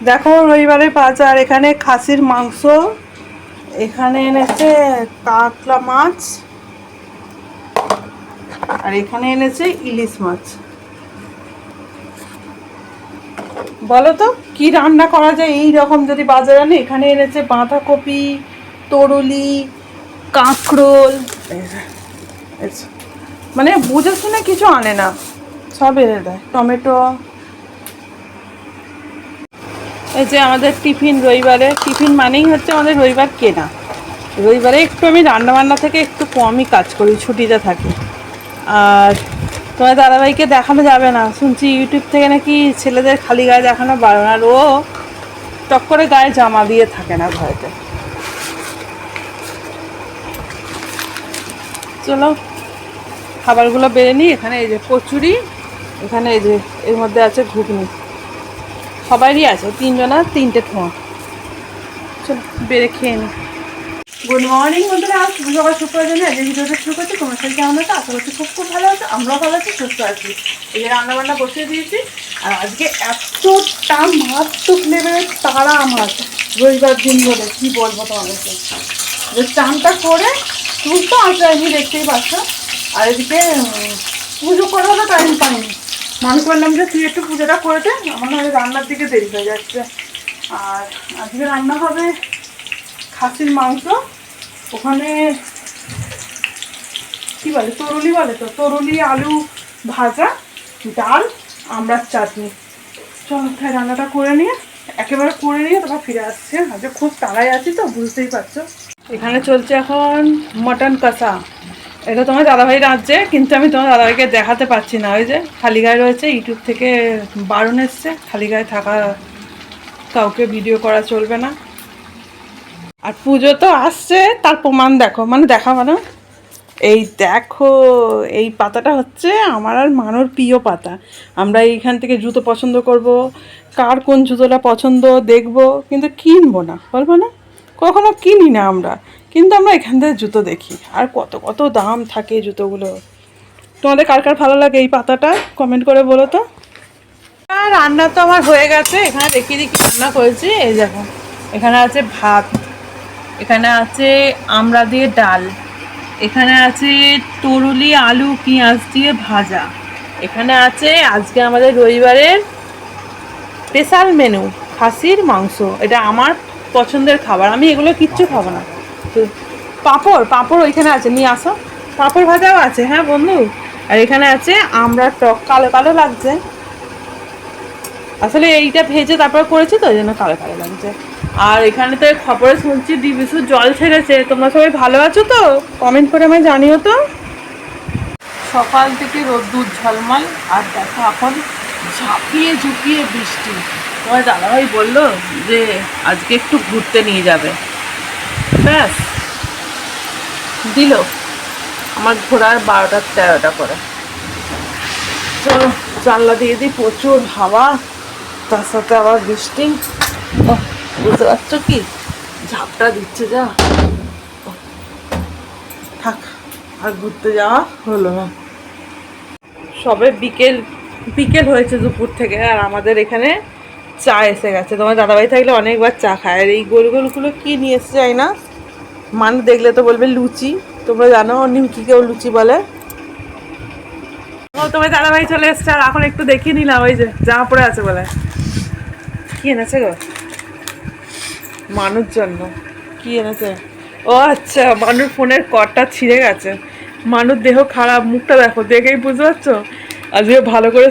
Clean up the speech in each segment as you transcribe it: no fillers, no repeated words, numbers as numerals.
দেখো রবিবারের বাজার। এখানে খাসির মাংস, এখানে এনেছে কাতলা মাছ, আর এখানে এনেছে ইলিশ মাছ। বলো তো কি রান্না করা যায় এই রকম যদি বাজারে আনে। এখানে এনেছে বাঁধাকপি, তরুলি, কাঁকরোল, মানে বুঝে শুনে কিছু আনে না, সব এনে দেয়। টমেটো। এই যে আমাদের টিফিন, রবিবারে টিফিন মানেই হচ্ছে আমাদের রবিবার কেনা। রবিবারে একটু আমি রান্নাবান্না থেকে একটু কমই কাজ করি, ছুটিতে থাকি। আর তোমার দাদাভাইকে দেখানো যাবে না, শুনছি ইউটিউব থেকে নাকি ছেলেদের খালি গায়ে দেখানো বারণ, আর ও টক করে গায়ে জামা দিয়ে থাকে না ঘরেতে। চলো খাবারগুলো বেড়ে নিই। এখানে এই যে কচুরি, এখানে এই যে এর মধ্যে আছে ঘুগনি, সবারই আছে, তিনজনা তিনটে ঠোঁয়া। চলো বেড়ে খেয়ে নিই। গুড মর্নিং বন্ধুরা, শুভ সকাল, শুক্রবার জন্য আজকে ভিডিওটা শুরু করছি। তোমার সাথে কেমন আছে? আশা করছি খুব খুব ভালো আছে, আমরাও ভালো আছি, সুস্থ আছি। এই যে রান্নাবান্না বসিয়ে দিয়েছি। আর আজকে এতটা মারাত্মক লেভেলের তারা আমার রবিবার দিন বলে কি বলবো তোমাদেরকে। যে চানটা করে তুই তো আসবে, দেখতেই পাচ্ছ। আর এদিকে পুজো করারও টাইম পাইনি। মনে করলাম যে তুই একটু পুজোটা করে দে, আমার না রান্নার দিকে দেরি হয়ে যাচ্ছে। আর আজকে রান্না হবে খাসির মাংস, ওখানে কি বলে তরুলি বলে, তো তরুলি আলু ভাজা, ডাল, আমড়ার চাটনি। চলো তাই রান্নাটা করে নিয়ে, একেবারে করে নিয়ে তারপর ফিরে আসছে। আজকে খুব তাড়াই আছি তো, বুঝতেই পারছো। এখানে চলছে এখন মটন কষা। এটা তোমার দাদাভাই রাঁধছে, কিন্তু আমি তোমার দাদাভাইকে দেখাতে পারছি না। ওই যে খালি গায়ে রয়েছে, ইউটিউব থেকে বারণ এসছে খালি গায়ে থাকা, কাউকে ভিডিও করা চলবে না। আর পুজো তো আসছে, তার প্রমাণ দেখো, মানে দেখাবো না। এই দেখো, এই পাতাটা হচ্ছে আমার আর মানুর প্রিয় পাতা। আমরা এইখান থেকে জুতো পছন্দ করব, কার কোন জুতোটা পছন্দ দেখব, কিন্তু কিনবো না, বলবো না, কখনো কিনি না আমরা। কিন্তু আমরা এখান থেকে জুতো দেখি, আর কত কত দাম থাকে এই জুতোগুলো। তোমাদের কার কার ভালো লাগে এই পাতাটা কমেন্ট করে বলো তো। আর রান্না তো আমার হয়ে গেছে। এখানে দেখিয়ে দিই কি রান্না করেছি। এই দেখো, এখানে আছে ভাত, এখানে আছে আমড়া দিয়ে ডাল, এখানে আছে তরুলি আলু পেঁয়াজ দিয়ে ভাজা, এখানে আছে আজকে আমাদের রবিবারের স্পেশাল মেনু খাসির মাংস। এটা আমার পছন্দের খাবার, আমি এগুলো কিচ্ছু খাবো না। তো পাঁপড়, পাঁপড় ওইখানে আছে, নিয়ে আসো। পাঁপড় ভাজাও আছে, হ্যাঁ বন্ধু। আর এখানে আছে আমড়ার টক, কালো কালো লাগছে, আসলে এইটা ভেজে তারপর করেছি তো ওই জন্য কালো কালো লাগছে। আর এখানে তো খবরে শুনছি ডিবিসুর জল ছেড়েছে। তোমরা সবাই ভালো আছো তো? কমেন্ট করে আমায় জানিও তো। সকাল থেকে রোদ্দুর ঝলমল, আর দেখো এখন ঝাঁপিয়ে ঝুঁকিয়ে বৃষ্টি। তোমার দাদাভাই বললো যে আজকে একটু ঘুরতে নিয়ে যাবে, ব্যাস দিল আমার ঘোরার 12টা 13টা করে। চলো জানলা দিয়ে দিই, প্রচুর হাওয়া, তার সাথে আবার বৃষ্টি। বুঝতে পারছো কি ঝাপটা দিচ্ছে, যা থাক, আর ঘুরতে যাওয়া হলো না। সবে বিকেল বিকেল হয়েছে দুপুর থেকে, আর আমাদের এখানে চা এসে গেছে। তোমার দাদাভাই থাকলে অনেকবার চা খায়। আর এই গোল গোলগুলো কি নিয়ে এসে যায় না, মানুষ দেখলে তো বলবে লুচি। তোমরা জানো নিমকিকেও লুচি বলে। তোমার দাদাভাই চলে এসছে, আর এখন একটু দেখিয়ে নিলাম। ওই যে জামা পরে আছে বলে। কি এনেছে গো মানুষ জন্য? কি এনেছে? ও আচ্ছা, মানুষ ফোনের কর্ডটা ছিঁড়ে গেছে। মানুষ দেহ খারাপ, মুখটা দেখো, দেখেই বুঝতে পারছো। আজকে ভালো করে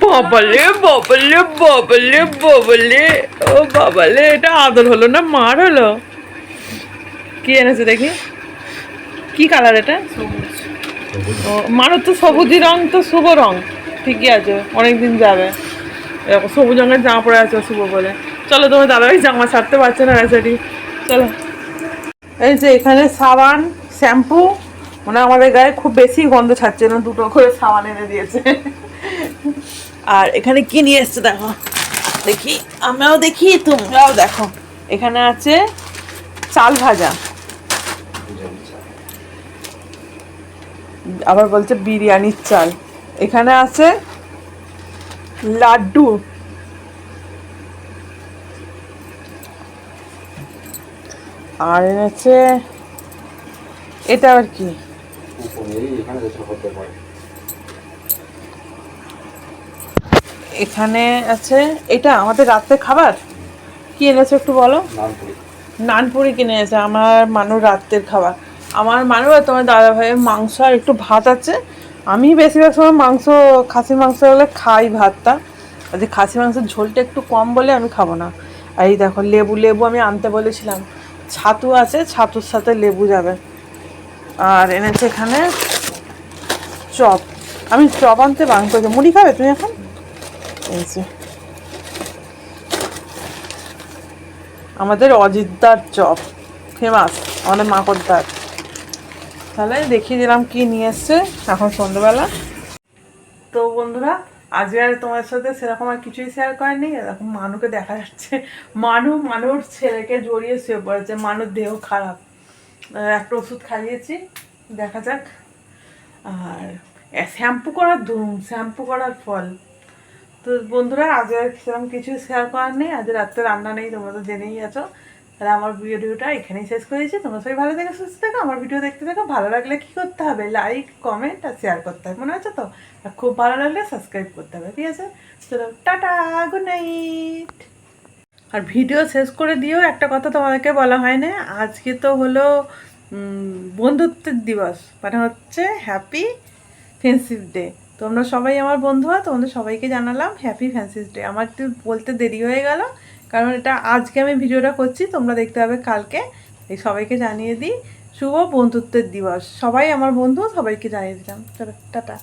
বাবালে বাবালে বাবালে বাবালে, ও বাবালে, এটা আদর হলো না মার হলো? কি এনেছে দেখি, কি কালার এটা? ও মানুষ তো সবুজ রং, তো শুভ রং, ঠিকই আছে, অনেকদিন যাবে। এরকম সবুজ রঙের জামা পরে আছে শুভ বলে। চলো, তোমার দাদাভাই জামা ছাড়তে পারছে না বেচারি। চলো, এই যে এখানে সাবান, শ্যাম্পু, মানে আমাদের গায়ে খুব বেশি গন্ধ ছাড়ছে না, দুটো করে সাবান এনে দিয়েছে। আর এখানে কি নিয়ে এসছে দেখো, দেখি, আমরাও দেখি তোমরাও দেখো। এখানে আছে চাল ভাজা, আবার বলছে বিরিয়ানির চাল। এখানে আছে লাড্ডু, আর এনেছে এটা আর কি, এখানে আছে এটা আমাদের রাতের খাবার। কি এনেছে একটু বলো? নানপুরি কিনে এনেছে আমার মানুর রাতের খাবার। আমার মানু আর তোমার দাদা ভাইয়ের মাংস আর একটু ভাত আছে। আমি বেশিরভাগ সময় মাংস, খাসির মাংস হলে খাই ভাতটা, আজকে খাসি মাংসের ঝোলটা একটু কম বলে আমি খাবো না। আর এই দেখো লেবু, লেবু আমি আনতে বলেছিলাম, ছাতু আছে, ছাতুর সাথে লেবু যাবে। আর এনেছে এখানে চপ, আমি চপ আনতে বাং করেছি। মুড়ি খাবে তুমি এখন? এনেছে আমাদের অজিতদার চপ, ফেমাস আমাদের মাকড়দার। তাহলে দেখিয়ে দিলাম কি নিয়ে এসছে এখন সন্ধ্যেবেলা। তো বন্ধুরা, আজকে আর তোমার সাথে সেরকম আর কিছুই শেয়ার করেনি। এরকম মানুকে দেখা যাচ্ছে, মানুর ছেলেকে জড়িয়ে শুয়ে পড়েছে, মানুর দেহ খারাপ, একটা ওষুধ খাইয়েছি, দেখা যাক। আর শ্যাম্পু করার ধুম, শ্যাম্পু করার ফল। তো বন্ধুরা, আজ আর সেরকম কিছু শেয়ার করার নেই, আজ রাত্রে রান্না নেই, তোমরা তো জেনেই আছো। তাহলে আমার ভিডিওটা এখানেই শেষ করেছি। তোমরা সবাই ভালো থেকে সুস্থ থেকো, আমার ভিডিও দেখতে থাকো। ভালো লাগলে কী করতে হবে? লাইক, কমেন্ট আর শেয়ার করতে হবে, মনে হচ্ছে তো? আর খুব ভালো লাগলে সাবস্ক্রাইব করতে হবে, ঠিক আছে? চলো টাটা, গুড নাইট। আর ভিডিও শেষ করে দিয়েও একটা কথা তোমাদেরকে বলা হয় না, আজকে তো হলো বন্ধুত্বের দিবস, মানে হচ্ছে হ্যাপি ফ্রেন্ডশিপ ডে। তোমরা সবাই আমার বন্ধু, তোমাদের সবাইকে জানালাম হ্যাপি ফ্রেন্ডশিপ ডে। আমার একটু বলতে দেরি হয়ে গেল, কারণ এটা আজকে আমি ভিডিওটা করছি, তোমরা দেখতে হবে কালকে। এই সবাইকে জানিয়ে দিই শুভ বন্ধুত্বের দিবস। সবাই আমার বন্ধু, সবাইকে জানিয়ে দিলাম। চলো টাটা।